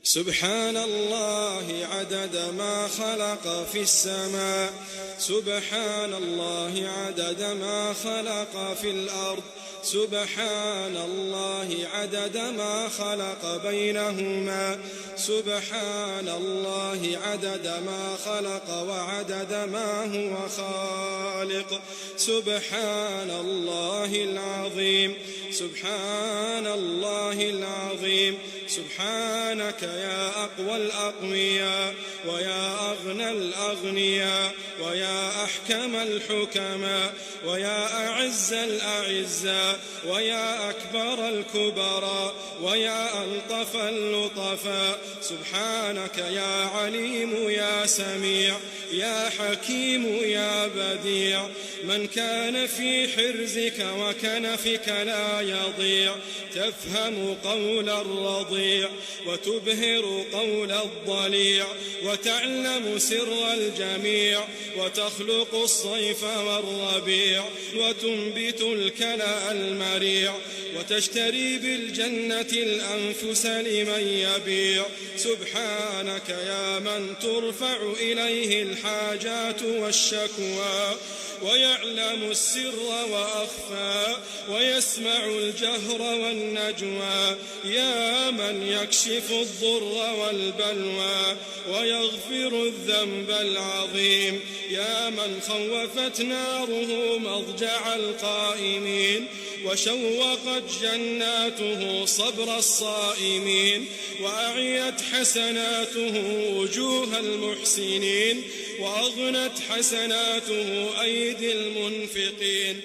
سبحان الله عدد ما خلق في السماء، سبحان الله عدد ما خلق في الأرض، سبحان الله عدد ما خلق بينهما، سبحان الله عدد ما خلق وعدد ما هو خالق، سبحان الله العظيم، سبحان الله العظيم. سبحانك يا أقوى الأقوياء ويا أغنى الأغنياء ويا أحكم الحكماء ويا أعز الأعزاء ويا أكبر الكبراء ويا ألطف اللطفاء. سبحانك يا عليم يا سميع يا حكيم يا بديع. من كان في حرزك وكنفك لا يضيع، تفهم قول الرضيع وتبهر قول الضليع، وتعلم سر الجميع، وتخلق الصيف والربيع، وتنبت الكلأ المريع، وتشتري بالجنة الأنفس لمن يبيع. سبحانك يا من ترفع إليه الحاجات والشكوى، ويعلم السر وأخفى، ويسمع الجهر والنجوى. يا من يكشف الضر والبلوى ويغفر الذنب العظيم. يا من خوفت ناره مضجع القائمين، وشوقت جناته صبر الصائمين، وأعيت حسناته وجوه المحسنين، وأغنت حسناته أيدي المنفقين.